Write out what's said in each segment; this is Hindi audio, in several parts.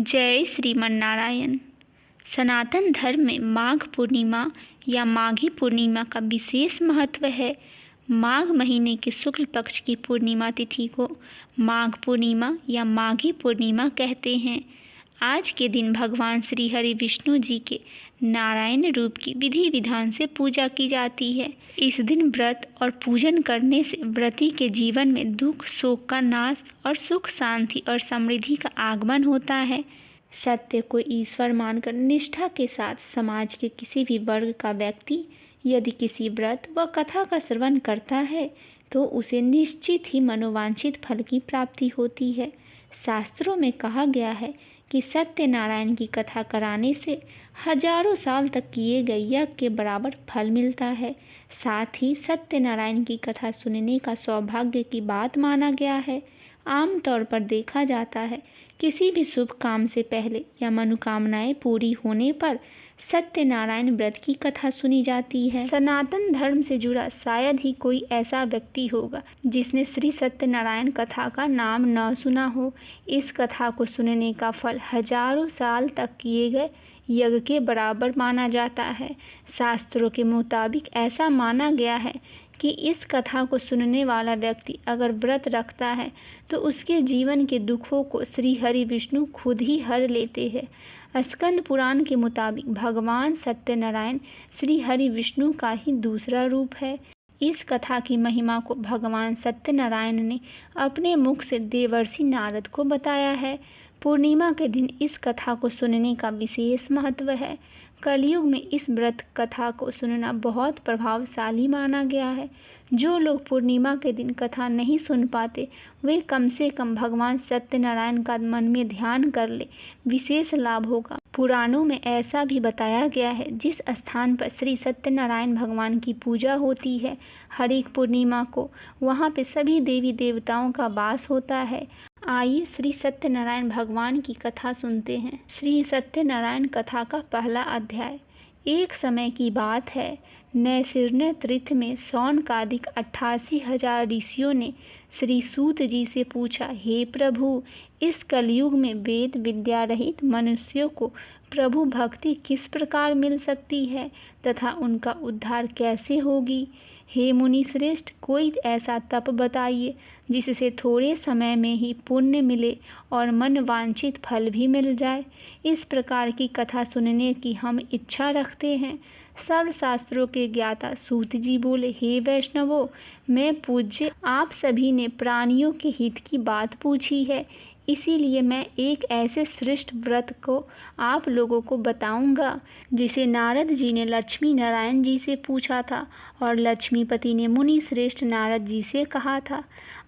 जय श्रीमन नारायण। सनातन धर्म में माघ पूर्णिमा या माघी पूर्णिमा का विशेष महत्व है। माघ महीने के शुक्ल पक्ष की पूर्णिमा तिथि को माघ पूर्णिमा या माघी पूर्णिमा कहते हैं। आज के दिन भगवान श्री हरि विष्णु जी के नारायण रूप की विधि विधान से पूजा की जाती है। इस दिन व्रत और पूजन करने से व्रती के जीवन में दुख शोक का नाश और सुख शांति और समृद्धि का आगमन होता है। सत्य को ईश्वर मानकर निष्ठा के साथ समाज के किसी भी वर्ग का व्यक्ति यदि किसी व्रत व कथा का श्रवण करता है तो उसे निश्चित ही मनोवांछित फल की प्राप्ति होती है। शास्त्रों में कहा गया है कि सत्यनारायण की कथा कराने से हजारों साल तक किए गए यज्ञ के बराबर फल मिलता है। साथ ही सत्यनारायण की कथा सुनने का सौभाग्य की बात माना गया है। आमतौर पर देखा जाता है किसी भी शुभ काम से पहले या मनोकामनाएं पूरी होने पर सत्यनारायण व्रत की कथा सुनी जाती है। सनातन धर्म से जुड़ा शायद ही कोई ऐसा व्यक्ति होगा जिसने श्री सत्यनारायण कथा का नाम न सुना हो। इस कथा को सुनने का फल हजारों साल तक किए गए यज्ञ के बराबर माना जाता है। शास्त्रों के मुताबिक ऐसा माना गया है कि इस कथा को सुनने वाला व्यक्ति अगर व्रत रखता है तो उसके जीवन के दुखों को श्री हरि विष्णु खुद ही हर लेते हैं। स्कंद पुराण के मुताबिक भगवान सत्यनारायण श्री हरि विष्णु का ही दूसरा रूप है। इस कथा की महिमा को भगवान सत्यनारायण ने अपने मुख से देवर्षि नारद को बताया है। पूर्णिमा के दिन इस कथा को सुनने का विशेष महत्व है। कलयुग में इस व्रत कथा को सुनना बहुत प्रभावशाली माना गया है। जो लोग पूर्णिमा के दिन कथा नहीं सुन पाते वे कम से कम भगवान सत्यनारायण का मन में ध्यान कर ले, विशेष लाभ होगा। पुराणों में ऐसा भी बताया गया है जिस स्थान पर श्री सत्यनारायण भगवान की पूजा होती है हर एक पूर्णिमा को वहाँ पे सभी देवी देवताओं का वास होता है। आइए श्री सत्यनारायण भगवान की कथा सुनते हैं। श्री सत्यनारायण कथा का पहला अध्याय। एक समय की बात है, नैशिर्ण तीर्थ में सौनकादिक 88,000 ऋषियों ने श्री सूत जी से पूछा, हे प्रभु, इस कलयुग में वेद विद्या रहित मनुष्यों को प्रभु भक्ति किस प्रकार मिल सकती है तथा उनका उद्धार कैसे होगी। हे मुनि श्रेष्ठ, कोई ऐसा तप बताइए जिससे थोड़े समय में ही पुण्य मिले और मन वांछित फल भी मिल जाए। इस प्रकार की कथा सुनने की हम इच्छा रखते हैं। सर्वशास्त्रों के ज्ञाता सूत जी बोले, हे वैष्णवों, मैं पूज्य आप सभी ने प्राणियों के हित की बात पूछी है, इसीलिए मैं एक ऐसे श्रेष्ठ व्रत को आप लोगों को बताऊंगा जिसे नारद जी ने लक्ष्मी नारायण जी से पूछा था और लक्ष्मीपति ने मुनि श्रेष्ठ नारद जी से कहा था।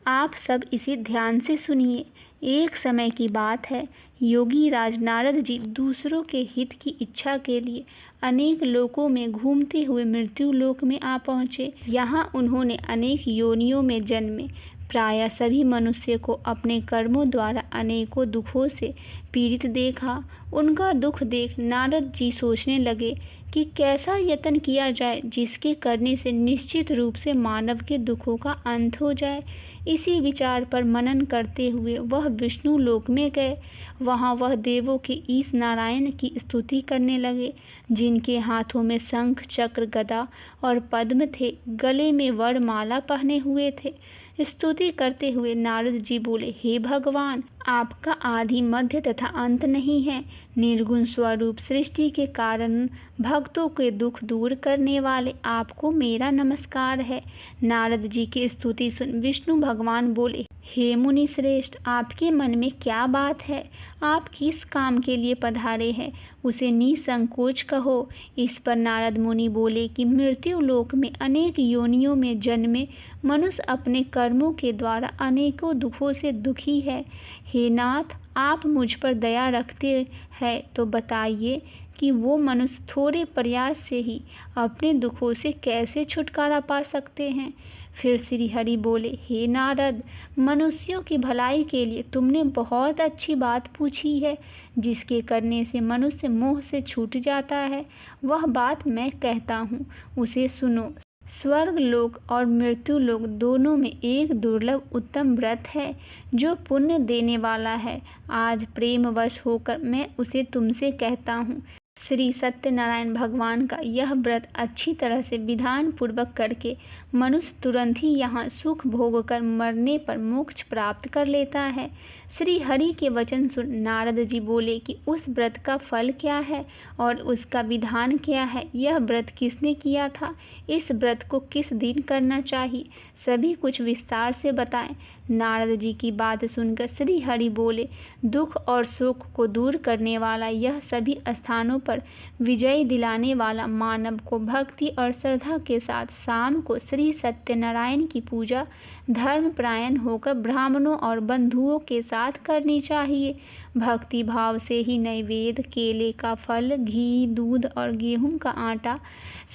आप सब इसे ध्यान से सुनिए। एक समय की बात है, योगी राज नारद जी दूसरों के हित की इच्छा के लिए अनेक लोकों में घूमते हुए मृत्यु लोक में आ पहुँचे। यहाँ उन्होंने अनेक योनियों में जन्मे। प्रायः सभी मनुष्य को अपने कर्मों द्वारा अनेकों दुखों से पीड़ित देखा। उनका दुख देख नारद जी सोचने लगे कि कैसा यत्न किया जाए जिसके करने से निश्चित रूप से मानव के दुखों का अंत हो जाए। इसी विचार पर मनन करते हुए वह विष्णु लोक में गए। वहाँ वह देवों के ईश नारायण की स्तुति करने लगे, जिनके हाथों में शंख चक्र गदा और पद्म थे, गले में वरमाला पहने हुए थे। स्तुति करते हुए नारद जी बोले, हे भगवान, आपका आदि मध्य तथा अंत नहीं है। निर्गुण स्वरूप सृष्टि के कारण भक्तों के दुख दूर करने वाले आपको मेरा नमस्कार है। नारद जी की स्तुति सुन विष्णु भगवान बोले, हे मुनि श्रेष्ठ, आपके मन में क्या बात है? आप किस काम के लिए पधारे हैं उसे निसंकोच कहो। इस पर नारद मुनि बोले कि मृत्यु लोक में अनेक योनियों में जन्मे मनुष्य अपने कर्मों के द्वारा अनेकों दुखों से दुखी है। हे नाथ, आप मुझ पर दया रखते हैं तो बताइए कि वो मनुष्य थोड़े प्रयास से ही अपने दुखों से कैसे छुटकारा पा सकते हैं। फिर श्री हरि बोले, हे नारद, मनुष्यों की भलाई के लिए तुमने बहुत अच्छी बात पूछी है। जिसके करने से मनुष्य मोह से छूट जाता है वह बात मैं कहता हूँ, उसे सुनो। स्वर्ग लोक और मृत्यु लोक दोनों में एक दुर्लभ उत्तम व्रत है जो पुण्य देने वाला है। आज प्रेमवश होकर मैं उसे तुमसे कहता हूँ। श्री सत्यनारायण भगवान का यह व्रत अच्छी तरह से विधान पूर्वक करके मनुष्य तुरंत ही यहाँ सुख भोग कर मरने पर मोक्ष प्राप्त कर लेता है। श्री हरि के वचन सुन नारद जी बोले कि उस व्रत का फल क्या है और उसका विधान क्या है, यह व्रत किसने किया था, इस व्रत को किस दिन करना चाहिए, सभी कुछ विस्तार से बताएं। नारद जी की बात सुनकर श्री हरि बोले, दुख और शोक को दूर करने वाला, यह सभी स्थानों पर विजय दिलाने वाला मानव को भक्ति और श्रद्धा के साथ शाम को श्री सत्यनारायण की पूजा धर्मपरायण होकर ब्राह्मणों और बंधुओं के साथ करनी चाहिए। भक्ति भाव से ही नैवेद्य, केले का फल, घी, दूध और गेहूं का आटा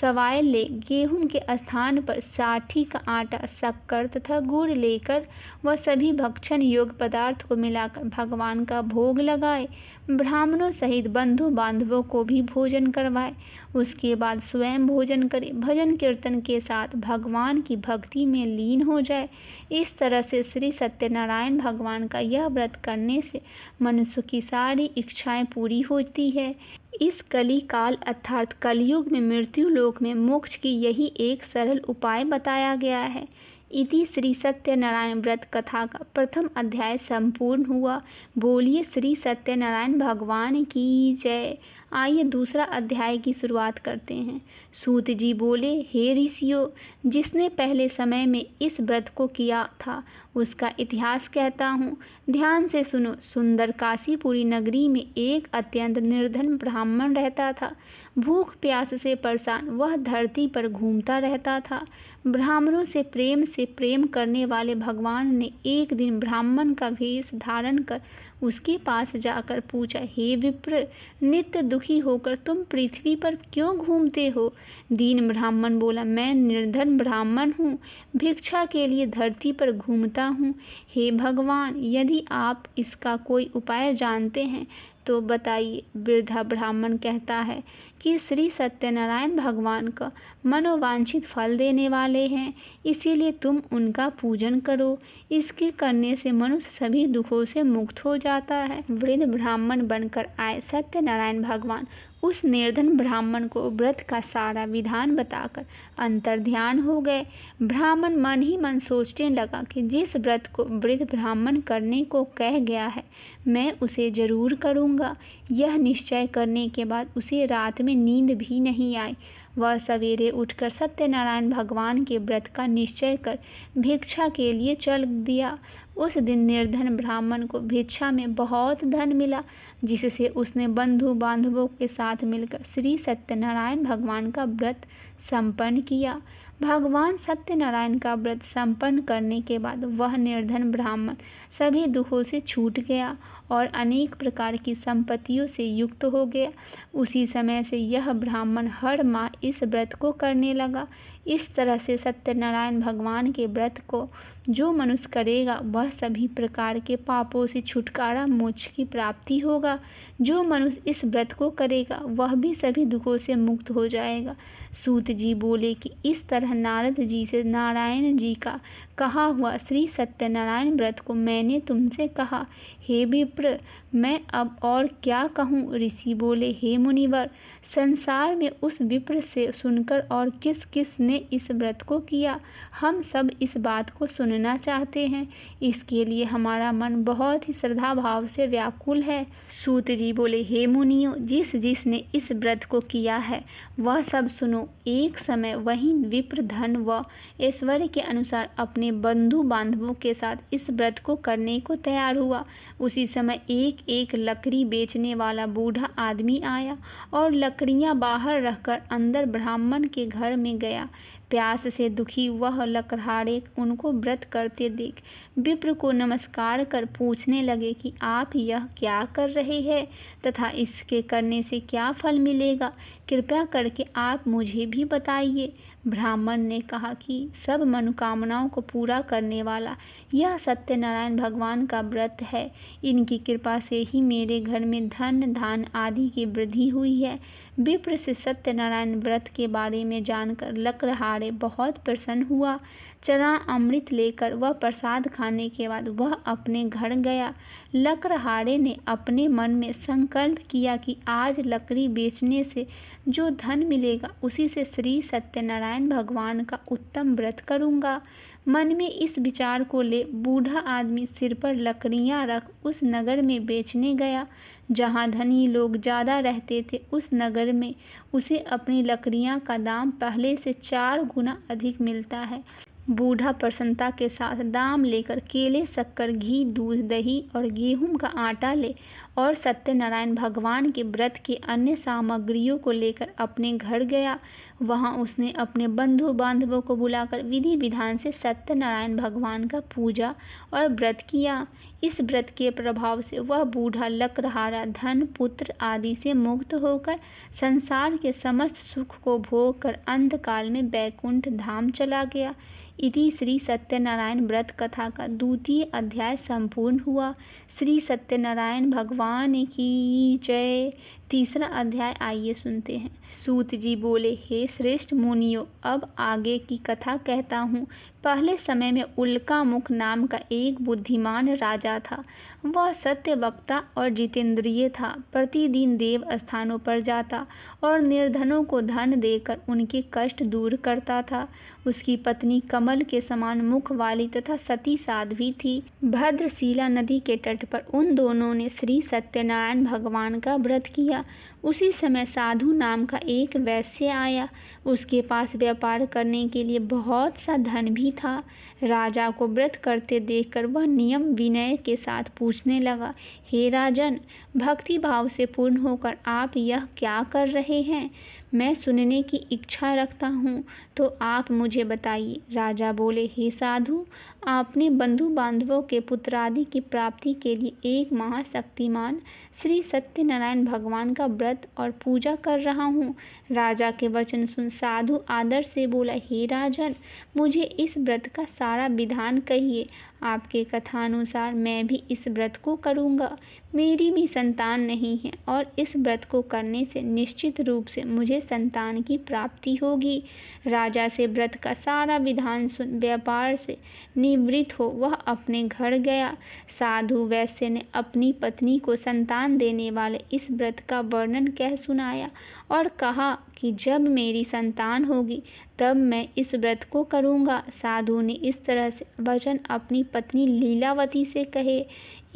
सवाय ले गेहूं के स्थान पर साठी का आटा, शक्कर तथा गुड़ लेकर वह सभी भक्षण योग्य पदार्थ को मिलाकर भगवान का भोग लगाए। ब्राह्मणों सहित बंधु बांधवों को भी भोजन करवाए। उसके बाद स्वयं भोजन करे, भजन कीर्तन के साथ भगवान की भक्ति में लीन हो जाए। इस तरह से श्री सत्यनारायण भगवान का यह व्रत करने से मनुष्य की सारी इच्छाएं पूरी होती है। इस कली काल अर्थात कलयुग में मृत्यु लोक में मोक्ष की यही एक सरल उपाय बताया गया है। इति श्री सत्यनारायण व्रत कथा का प्रथम अध्याय संपूर्ण हुआ। बोलिए श्री सत्यनारायण भगवान की जय। आइए दूसरा अध्याय की शुरुआत करते हैं। सूत जी बोले, हे ऋषियों, जिसने पहले समय में इस व्रत को किया था उसका इतिहास कहता हूँ, ध्यान से सुनो। सुंदर काशीपुरी नगरी में एक अत्यंत निर्धन ब्राह्मण रहता था। भूख प्यास से परेशान वह धरती पर घूमता रहता था। ब्राह्मणों से प्रेम करने वाले भगवान ने एक दिन ब्राह्मण का वेश धारण कर उसके पास जाकर पूछा, हे विप्र, नित्य दुखी होकर तुम पृथ्वी पर क्यों घूमते हो? दीन ब्राह्मण बोला, मैं निर्धन ब्राह्मण हूँ, भिक्षा के लिए धरती पर घूमता हूँ। हे भगवान, यदि आप इसका कोई उपाय जानते हैं तो बताइए। वृद्धा ब्राह्मण कहता है कि श्री सत्यनारायण भगवान का मनोवांछित फल देने वाले हैं, इसीलिए तुम उनका पूजन करो। इसके करने से मनुष्य सभी दुखों से मुक्त हो जाता है। वृद्ध ब्राह्मण बनकर आए सत्यनारायण भगवान उस निर्धन ब्राह्मण को व्रत का सारा विधान बताकर अंतर्ध्यान हो गए। ब्राह्मण मन ही मन सोचने लगा कि जिस व्रत को वृद्ध ब्राह्मण करने को कह गया है मैं उसे जरूर करूँगा। यह निश्चय करने के बाद उसे रात में नींद भी नहीं आई। वह सवेरे उठकर सत्यनारायण भगवान के व्रत का निश्चय कर भिक्षा के लिए चल दिया। उस दिन निर्धन ब्राह्मण को भिक्षा में बहुत धन मिला, जिससे उसने बंधु बांधवों के साथ मिलकर श्री सत्यनारायण भगवान का व्रत संपन्न किया। भगवान सत्यनारायण का व्रत संपन्न करने के बाद वह निर्धन ब्राह्मण सभी दुखों से छूट गया और अनेक प्रकार की संपत्तियों से युक्त हो गया। उसी समय से यह ब्राह्मण हर माह इस व्रत को करने लगा। इस तरह से सत्यनारायण भगवान के व्रत को जो मनुष्य करेगा वह सभी प्रकार के पापों से छुटकारा, मोक्ष की प्राप्ति होगा। जो मनुष्य इस व्रत को करेगा वह भी सभी दुखों से मुक्त हो जाएगा। सूत जी बोले कि इस तरह नारद जी से नारायण जी का कहा हुआ श्री सत्यनारायण व्रत को मैंने तुमसे कहा। हे विप्र, मैं अब और क्या कहूँ? ऋषि बोले, हे मुनिवर, संसार में उस विप्र से सुनकर और किस किस ने इस व्रत को किया, हम सब इस बात को सुनना चाहते हैं। इसके लिए हमारा मन बहुत ही श्रद्धा भाव से व्याकुल है। सूत जी बोले, हे मुनियों, जिस जिसने इस व्रत को किया है वह सब सुनो। एक समय वही विप्र धन व ऐश्वर्य के अनुसार अपने बंधु बांधवों के साथ इस व्रत को करने को तैयार हुआ। उसी समय एक एक लकड़ी बेचने वाला बूढ़ा आदमी आया और लकड़ियां बाहर रखकर अंदर ब्राह्मण के घर में गया। प्यास से दुखी वह लकड़हारे उनको व्रत करते देख विप्र को नमस्कार कर पूछने लगे कि आप यह क्या कर रहे हैं तथा इसके करने से क्या फल मिलेगा, कृपया करके आप मुझे भी बताइए। ब्राह्मण ने कहा कि सब मनोकामनाओं को पूरा करने वाला यह सत्यनारायण भगवान का व्रत है। इनकी कृपा से ही मेरे घर में धन धान आदि की वृद्धि हुई है। विप्र से सत्यनारायण व्रत के बारे में जानकर लकड़हारे लकड़हारे बहुत प्रसन्न हुआ। चना अमृत लेकर वह प्रसाद खाने के बाद वह अपने घर गया। लकड़हारे ने अपने मन में संकल्प किया कि आज लकड़ी बेचने से जो धन मिलेगा उसी से श्री सत्यनारायण भगवान का उत्तम व्रत करूँगा। मन में इस विचार को ले बूढ़ा आदमी सिर पर लकड़ियाँ रख उस नगर में बेचने गया। जहाँ धनी लोग ज़्यादा रहते थे उस नगर में उसे अपनी लकड़ियाँ का दाम पहले से 4 गुना अधिक मिलता है। बूढ़ा प्रसन्नता के साथ दाम लेकर केले, शक्कर, घी, दूध, दही और गेहूं का आटा ले और सत्यनारायण भगवान के व्रत के अन्य सामग्रियों को लेकर अपने घर गया। वहां उसने अपने बंधु बांधवों को बुलाकर विधि विधान से सत्यनारायण भगवान का पूजा और व्रत किया। इस व्रत के प्रभाव से वह बूढ़ा लकड़हारा धन, पुत्र आदि से मुक्त होकर संसार के समस्त सुख को भोग कर अंतकाल में बैकुंठ धाम चला गया। इति श्री सत्यनारायण व्रत कथा का 2वां अध्याय संपूर्ण हुआ। श्री सत्यनारायण भगवान की जय। 3रा अध्याय आइए सुनते हैं। सूत जी बोले, हे श्रेष्ठ मुनियों, अब आगे की कथा कहता हूँ। पहले समय में उल्कामुख नाम का एक बुद्धिमान राजा था। वह सत्य वक्ता और जितेंद्रिय था। प्रतिदिन देव स्थानों पर जाता और निर्धनों को धन देकर उनके कष्ट दूर करता था। उसकी पत्नी कमल के समान मुख वाली तथा सती साध्वी थी। भद्रशिला नदी के तट पर उन दोनों ने श्री सत्यनारायण भगवान का व्रत किया। उसी समय साधु नाम का एक वैश्य आया। उसके पास व्यापार करने के लिए बहुत सा धन भी था। राजा को व्रत करते देखकर वह नियम विनय के साथ पूछने लगा, हे राजन, भक्ति भाव से पूर्ण होकर आप यह क्या कर रहे हैं? मैं सुनने की इच्छा रखता हूँ, तो आप मुझे बताइए। राजा बोले, हे साधु, आपने बंधु बांधवों के पुत्रादि की प्राप्ति के लिए एक महाशक्तिमान श्री सत्यनारायण भगवान का व्रत और पूजा कर रहा हूँ। राजा के वचन सुन साधु आदर से बोला, हे राजन, मुझे इस व्रत का सारा विधान कहिए। आपके कथानुसार मैं भी इस व्रत को करूँगा। मेरी भी संतान नहीं है और इस व्रत को करने से निश्चित रूप से मुझे संतान की प्राप्ति होगी। राजा से व्रत का सारा विधान सुन व्यापार से निवृत्त हो वह अपने घर गया। साधु वैश्य ने अपनी पत्नी को संतान देने वाले इस व्रत का वर्णन कह सुनाया और कहा कि जब मेरी संतान होगी तब मैं इस व्रत को करूँगा। साधु ने इस तरह से वचन अपनी पत्नी लीलावती से कहे।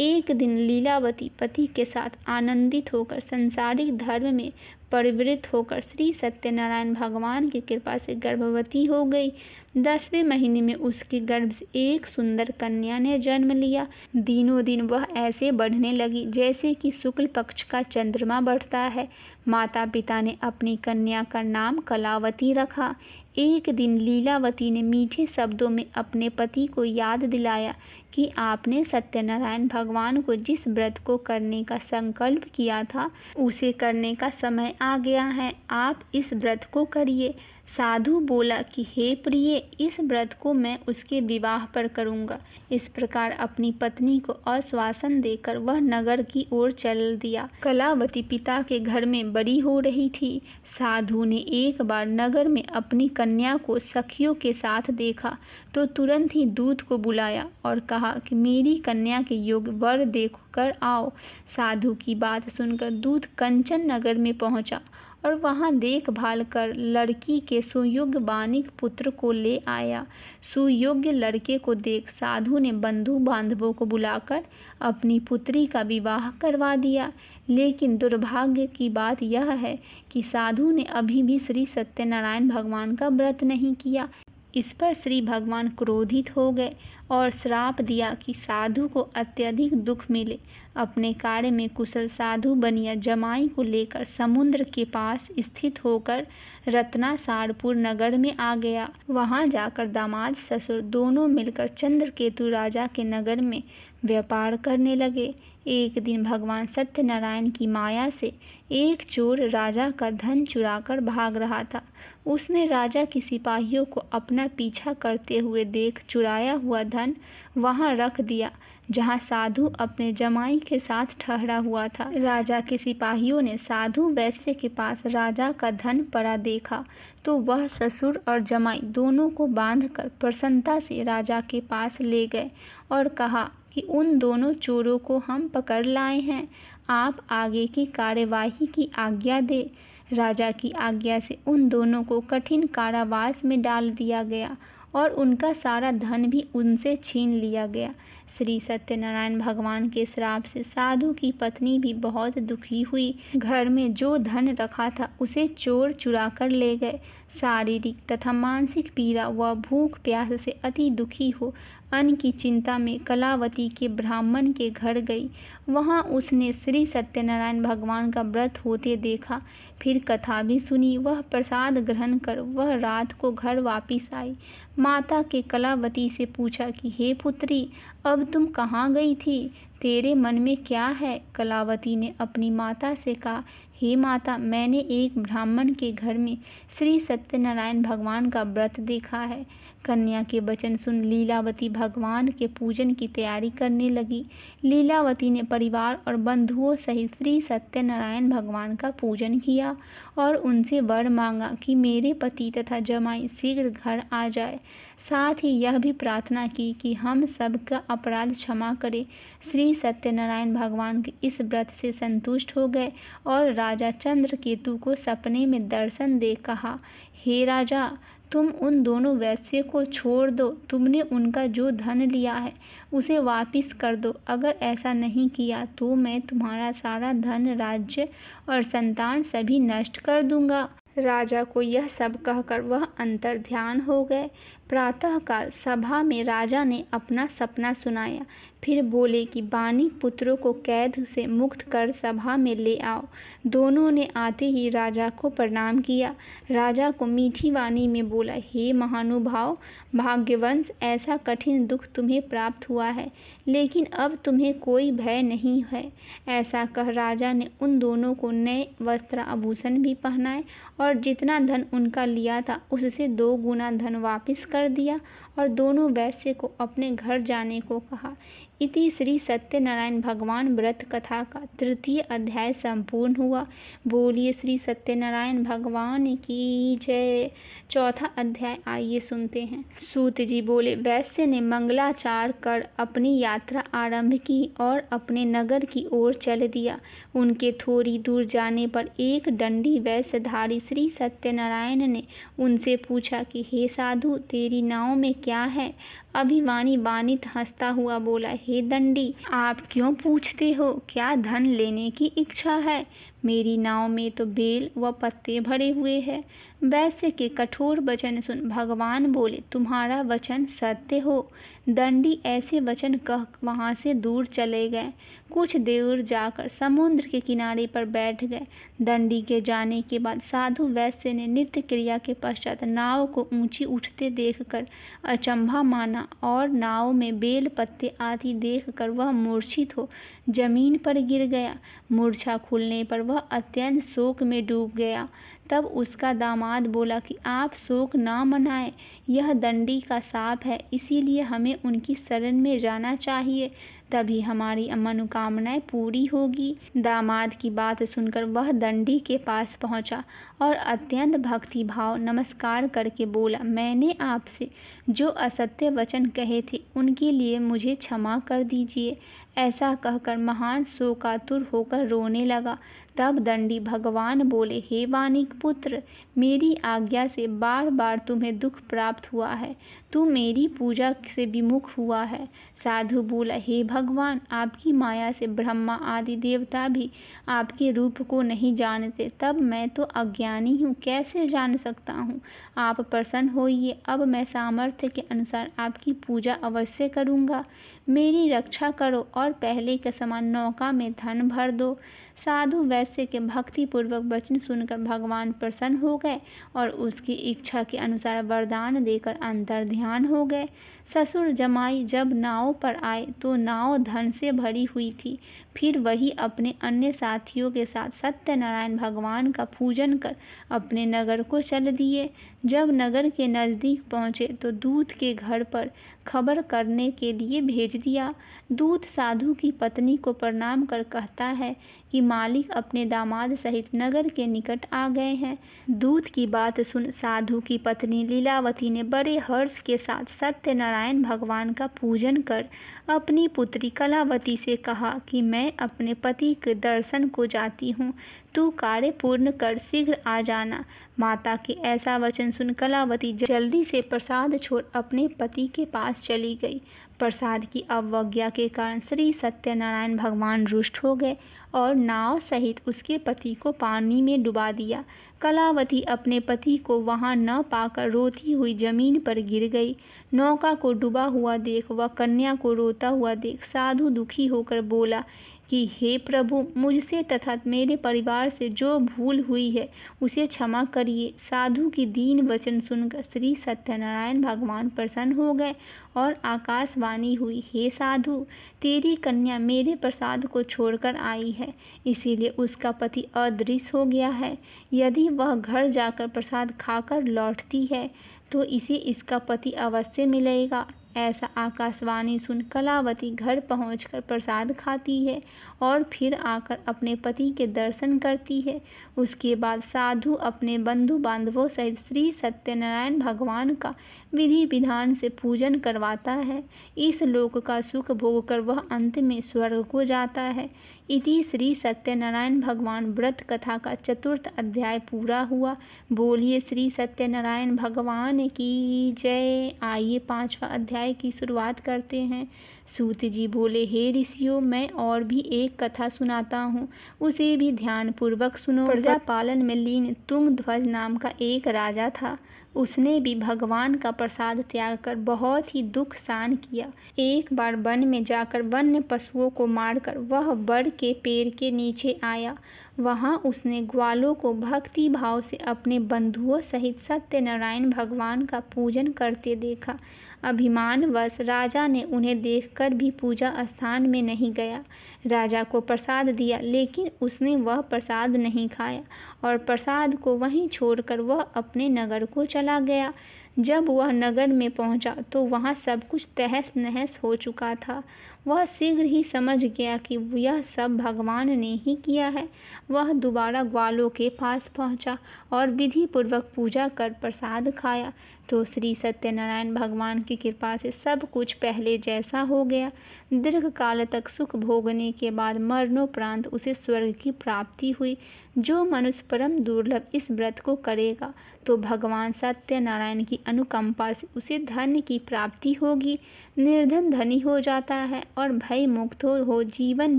एक दिन लीलावती पति के साथ आनंदित होकर संसारिक धर्म में परिवृत्त होकर श्री सत्यनारायण भगवान की कृपा से गर्भवती हो गई। 10वें महीने में उसके गर्भ से एक सुंदर कन्या ने जन्म लिया। दिनों दिन वह ऐसे बढ़ने लगी जैसे कि शुक्ल पक्ष का चंद्रमा बढ़ता है। माता पिता ने अपनी कन्या का नाम कलावती रखा। एक दिन लीलावती ने मीठे शब्दों में अपने पति को याद दिलाया कि आपने सत्यनारायण भगवान को जिस व्रत को करने का संकल्प किया था उसे करने का समय आ गया है। आप इस व्रत को करिए। साधु बोला कि हे प्रिय, इस व्रत को मैं उसके विवाह पर करूँगा। इस प्रकार अपनी पत्नी को आश्वासन देकर वह नगर की ओर चल दिया। कलावती पिता के घर में बड़ी हो रही थी। साधु ने एक बार नगर में अपनी कन्या को सखियों के साथ देखा तो तुरंत ही दूत को बुलाया और कहा कि मेरी कन्या के योग्य वर देख कर आओ। साधु की बात सुनकर दूत कंचन नगर में पहुंचा और वहां देखभाल कर लड़की के सुयोग्य बानिक पुत्र को ले आया। सुयोग्य लड़के को देख साधु ने बंधु बांधवों को बुलाकर अपनी पुत्री का विवाह करवा दिया। लेकिन दुर्भाग्य की बात यह है कि साधु ने अभी भी श्री सत्यनारायण भगवान का व्रत नहीं किया। इस पर श्री भगवान क्रोधित हो गए और श्राप दिया कि साधु को अत्यधिक दुख मिले। अपने कार्य में कुशल साधु बनिया जमाई को लेकर समुद्र के पास स्थित होकर रत्नासारपुर नगर में आ गया। वहां जाकर दामाद ससुर दोनों मिलकर चंद्रकेतु राजा के नगर में व्यापार करने लगे। एक दिन भगवान सत्यनारायण की माया से एक चोर राजा का धन चुराकर भाग रहा था। उसने राजा के सिपाहियों को अपना पीछा करते हुए देख चुराया हुआ धन वहां रख दिया। जहाँ साधु अपने जमाई के साथ ठहरा हुआ था। राजा के सिपाहियों ने साधु वैश्य के पास राजा का धन पड़ा देखा तो वह ससुर और जमाई दोनों को बांधकर प्रसन्नता से राजा के पास ले गए और कहा कि उन दोनों चोरों को हम पकड़ लाए हैं, आप आगे की कार्यवाही की आज्ञा दे। राजा की आज्ञा से उन दोनों को कठिन कारावास में डाल दिया गया और उनका सारा धन भी उनसे छीन लिया गया। श्री सत्यनारायण भगवान के श्राप से साधु की पत्नी भी बहुत दुखी हुई। घर में जो धन रखा था उसे चोर चुरा कर ले गए। शारीरिक तथा मानसिक पीड़ा व भूख प्यास से अति दुखी हो अन्न की चिंता में कलावती के ब्राह्मण के घर गई। वहां उसने श्री सत्यनारायण भगवान का व्रत होते देखा, फिर कथा भी सुनी। वह प्रसाद ग्रहण कर वह रात को घर वापिस आई। माता के कलावती से पूछा कि हे पुत्री, अब तुम कहाँ गई थी, तेरे मन में क्या है? कलावती ने अपनी माता से कहा, हे माता, मैंने एक ब्राह्मण के घर में श्री सत्यनारायण भगवान का व्रत देखा है। कन्या के वचन सुन लीलावती भगवान के पूजन की तैयारी करने लगी। लीलावती ने परिवार और बंधुओं सहित श्री सत्यनारायण भगवान का पूजन किया और उनसे वर मांगा कि मेरे पति तथा जमाई शीघ्र घर आ जाए। साथ ही यह भी प्रार्थना की कि हम सबका अपराध क्षमा करे। श्री सत्यनारायण भगवान के इस व्रत से संतुष्ट हो गए और राजा चंद्रकेतु को सपने में दर्शन दे कहा, हे राजा, तुम उन दोनों वैश्य को छोड़ दो। तुमने उनका जो धन लिया है उसे वापिस कर दो। अगर ऐसा नहीं किया तो मैं तुम्हारा सारा धन, राज्य और संतान सभी नष्ट कर दूंगा। राजा को यह सब कहकर वह अंतर ध्यान हो गए। प्रातःकाल सभा में राजा ने अपना सपना सुनाया। फिर बोले कि बानिक पुत्रों को कैद से मुक्त कर सभा में ले आओ। दोनों ने आते ही राजा को प्रणाम किया। राजा को मीठी वाणी में बोला, हे महानुभाव, भाग्यवंश, ऐसा कठिन दुख तुम्हें प्राप्त हुआ है, लेकिन अब तुम्हें कोई भय नहीं है। ऐसा कह राजा ने उन दोनों को नए वस्त्र आभूषण भी पहनाए और जितना धन उनका लिया था उससे 2 गुना धन वापिस कर दिया और दोनों वैश्य को अपने घर जाने को कहा। इति श्री सत्यनारायण भगवान व्रत कथा का 3य अध्याय संपूर्ण हुआ। बोलिए श्री सत्यनारायण भगवान की जय। 4था अध्याय आइए सुनते हैं। सूत जी बोले, वैश्य ने मंगलाचार कर अपनी यात्रा आरंभ की और अपने नगर की ओर चल दिया। उनके थोड़ी दूर जाने पर एक दंडी वैश्यधारी श्री सत्यनारायण ने उनसे पूछा कि हे साधु, तेरी नाव में क्या है? अभिमानी बानित हंसता हुआ बोला, हे दंडी, आप क्यों पूछते हो? क्या धन लेने की इच्छा है? मेरी नाव में तो बेल व पत्ते भरे हुए हैं। वैश्य के कठोर वचन सुन भगवान बोले, तुम्हारा वचन सत्य हो। दंडी ऐसे वचन कह वहाँ से दूर चले गए। कुछ देर जाकर समुद्र के किनारे पर बैठ गए। दंडी के जाने के बाद साधु वैश्य ने नित्य क्रिया के पश्चात नाव को ऊंची उठते देखकर अचंभा माना और नाव में बेल पत्ते आदि देखकर वह मूर्छित हो जमीन पर गिर गया। मूर्छा खुलने पर वह अत्यंत शोक में डूब गया। तब उसका दामाद बोला कि आप शोक ना मनाएं, यह दंडी का शाप है, इसीलिए हमें उनकी शरण में जाना चाहिए, तभी हमारी मनोकामनाएं पूरी होगी। दामाद की बात सुनकर वह दंडी के पास पहुंचा और अत्यंत भक्ति भाव नमस्कार करके बोला, मैंने आपसे जो असत्य वचन कहे थे उनके लिए मुझे क्षमा कर दीजिए। ऐसा कहकर महान शोकातुर होकर रोने लगा। तब दंडी भगवान बोले, हे वानिक पुत्र, मेरी आज्ञा से बार बार तुम्हें दुख प्राप्त हुआ है, तू मेरी पूजा से विमुख हुआ है। साधु बोला, हे भगवान, आपकी माया से ब्रह्मा आदि देवता भी आपके रूप को नहीं जानते, तब मैं तो अज्ञानी हूँ, कैसे जान सकता हूँ? आप प्रसन्न होइए, अब मैं सामर्थ्य के अनुसार आपकी पूजा अवश्य करूँगा। मेरी रक्षा करो और पहले के समान नौका में धन भर दो। साधु वैश्य के भक्तिपूर्वक वचन सुनकर भगवान प्रसन्न हो गए और उसकी इच्छा के अनुसार वरदान देकर अंतर ध्यान हो गए। ससुर जमाई जब नाव पर आए तो नाव धन से भरी हुई थी, फिर वही अपने अन्य साथियों के साथ सत्यनारायण भगवान का पूजन कर अपने नगर को चल दिए। जब नगर के नज़दीक पहुँचे तो दूत के घर पर खबर करने के लिए भेज दिया। दूत साधु की पत्नी को प्रणाम कर कहता है कि मालिक अपने दामाद सहित नगर के निकट आ गए हैं। दूत की बात सुन साधु की पत्नी लीलावती ने बड़े हर्ष के साथ सत्यनारायण भगवान का पूजन कर अपनी पुत्री कलावती से कहा कि मैं अपने पति के दर्शन को जाती हूँ, तू कार्य पूर्ण कर शीघ्र आ जाना। माता के ऐसा वचन सुन कलावती जल्दी से प्रसाद छोड़ अपने पति के पास चली गई। प्रसाद की अवज्ञा के कारण श्री सत्यनारायण भगवान रुष्ट हो गए और नाव सहित उसके पति को पानी में डुबा दिया। कलावती अपने पति को वहां न पाकर रोती हुई जमीन पर गिर गई। नौका को डूबा हुआ देख व कन्या को रोता हुआ देख साधु दुखी होकर बोला कि हे प्रभु, मुझसे तथा मेरे परिवार से जो भूल हुई है उसे क्षमा करिए। साधु की दीन वचन सुनकर श्री सत्यनारायण भगवान प्रसन्न हो गए और आकाशवाणी हुई, हे साधु, तेरी कन्या मेरे प्रसाद को छोड़कर आई है, इसीलिए उसका पति अदृश्य हो गया है। यदि वह घर जाकर प्रसाद खाकर लौटती है तो इसे इसका पति अवश्य मिलेगा। ऐसा आकाशवाणी सुन कलावती घर पहुंचकर प्रसाद खाती है और फिर आकर अपने पति के दर्शन करती है। उसके बाद साधु अपने बंधु बांधवों सहित श्री सत्यनारायण भगवान का विधि विधान से पूजन करवाता है। इस लोक का सुख भोग कर वह अंत में स्वर्ग को जाता है। इति श्री सत्यनारायण भगवान व्रत कथा का 4th अध्याय पूरा हुआ। बोलिए श्री सत्यनारायण भगवान की जय। आइए 5वां अध्याय की शुरुआत करते हैं। सूत जी बोले, हे ऋषियों, मैं और भी एक कथा सुनाता हूँ, उसे भी ध्यानपूर्वक सुनो। प्रजा पालन में लीन तुंगध्वज नाम का एक राजा था। उसने भी भगवान का प्रसाद त्याग कर बहुत ही दुख सहन किया। एक बार वन में जाकर वन्य पशुओं को मारकर वह बड़ के पेड़ के नीचे आया। वहां उसने ग्वालों को भक्ति भाव से अपने बंधुओं सहित सत्यनारायण भगवान का पूजन करते देखा। अभिमानवश राजा ने उन्हें देखकर भी पूजा स्थान में नहीं गया। राजा को प्रसाद दिया, लेकिन उसने वह प्रसाद नहीं खाया और प्रसाद को वहीं छोड़कर वह अपने नगर को चला गया। जब वह नगर में पहुंचा तो वहां सब कुछ तहस नहस हो चुका था। वह शीघ्र ही समझ गया कि यह सब भगवान ने ही किया है। वह दोबारा ग्वालों के पास पहुंचा और विधि पूर्वक पूजा कर प्रसाद खाया तो श्री सत्यनारायण भगवान की कृपा से सब कुछ पहले जैसा हो गया। दीर्घ काल तक सुख भोगने के बाद मरणोपरांत उसे स्वर्ग की प्राप्ति हुई। जो मनुष्य परम दुर्लभ इस व्रत को करेगा तो भगवान सत्यनारायण की अनुकंपा से उसे धन की प्राप्ति होगी। निर्धन धनी हो जाता है और भय मुक्त हो जीवन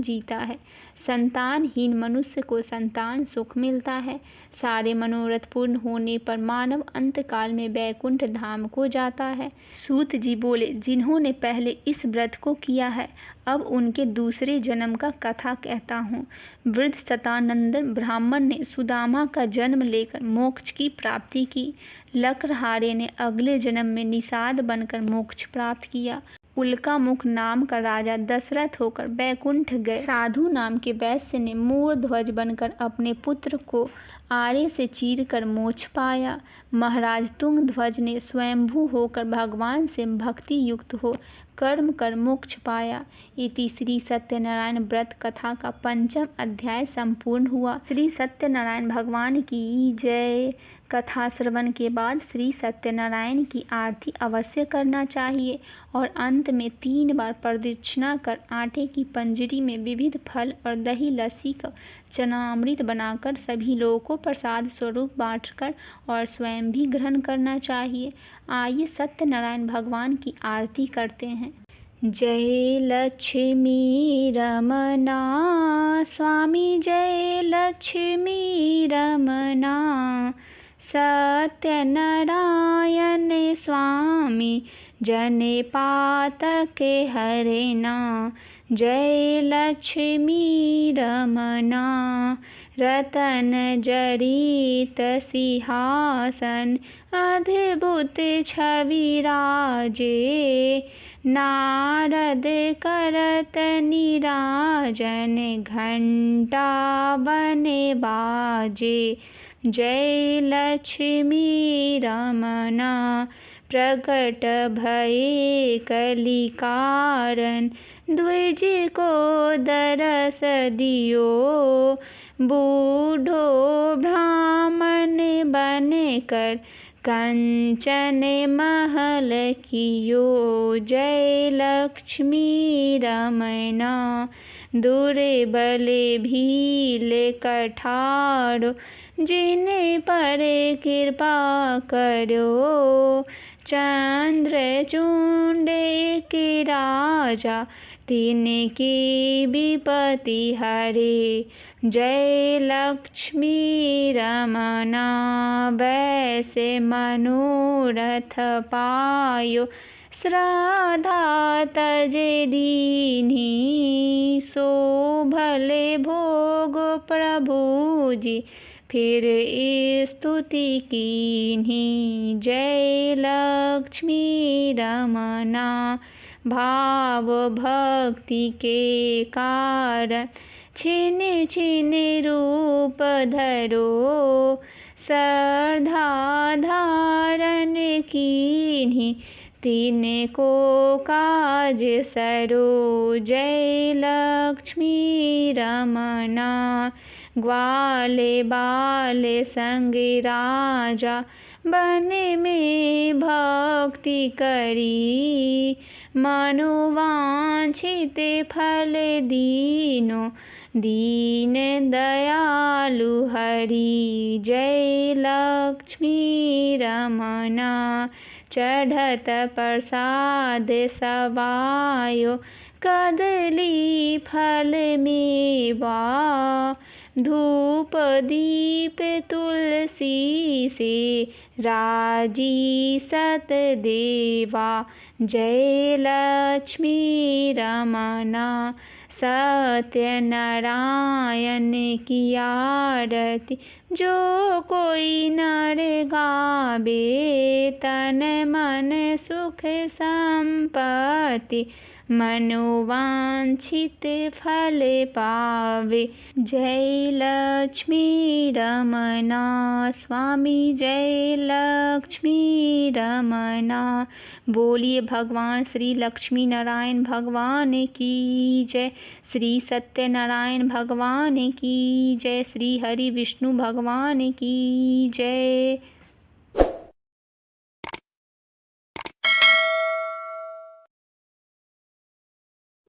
जीता है। संतानहीन मनुष्य को संतान सुख मिलता है। सारे मनोरथ पूर्ण होने पर मानव अंतकाल में वैकुंठ धाम को जाता है। सूत जी बोले, जिन्होंने पहले इस व्रत को किया है, अब उनके दूसरे जन्म का कथा कहता हूँ। वृद्ध सतानंदन ब्राह्मण ने सुदामा का जन्म लेकर मोक्ष की प्राप्ति की। लक्रहारे ने अगले जन्म में निषाद बनकर मोक्ष प्राप्त किया। उल्कामुख नाम का राजा दशरथ होकर बैकुंठ गए। साधु नाम के वैश्य ने मोर ध्वज बनकर अपने पुत्र को आरे से चीरकर मोक्ष पाया। महाराज तुंगध्वज ने स्वयंभू होकर भगवान से भक्ति युक्त हो कर्म कर मोक्ष पाया। इति श्री सत्यनारायण व्रत कथा का 5वां अध्याय संपूर्ण हुआ। श्री सत्यनारायण भगवान की जय। कथा श्रवण के बाद श्री सत्यनारायण की आरती अवश्य करना चाहिए और अंत में 3 बार प्रदक्षिणा कर आटे की पंजरी में विविध फल और दही लस्सी का चनामृत बनाकर सभी लोगों को प्रसाद स्वरूप बांटकर और स्वयं भी ग्रहण करना चाहिए। आइए सत्यनारायण भगवान की आरती करते हैं। जय लक्ष्मी रमना स्वामी, जय लक्ष्मी रमना सत्यनारायण स्वामी, जने पातके हरेना। जय लक्ष्मी रमना रतन जड़ित सिंहासन, अद्भुत छवि राजे। नारद करत नीराजन घंटा बने बाजे। जय लक्ष्मी रमना प्रकट भये कली कारण। द्विज को दरस दियो बूढ़ो ब्राह्मण बन कर। कंचन महल कियो जय लक्ष्मी रमना। दुर्बल भील कठारो जिन पर कृपा करो। चंद्रचूंड के राजा तिनके विपत्ति हरे। जय लक्ष्मी रमना वैसे मनोरथ पायो। श्रद्धा तज दीन्ही सो भले भोग प्रभु जी। फिर स्तुति कीन्ही जय लक्ष्मी रमना। भाव भक्ति के कारण छिन छिन रूप धरो। श्रद्धा धारण कीन्ही तिनको काज सरो। जय लक्ष्मी रमना ग्वाले बाले संग राजा बन में भक्ति करी। मनोवांछित फल दीनो दीन दयालु हरि। जय लक्ष्मी रमना चढ़त प्रसाद सवायो। कदली फल मेवा धूप दीप तुलसी से राजी सत देवा। जय लक्ष्मी रमना सत्य नारायण की आरती। जो कोई नर गावे तन मन सुख संपत्ति। मनोवांछित फल पावे। जय लक्ष्मी रमना स्वामी जय लक्ष्मी रमना। बोलिए भगवान श्री लक्ष्मी नारायण भगवान की जय। श्री सत्यनारायण भगवान की जय। श्री हरि विष्णु भगवान की जय।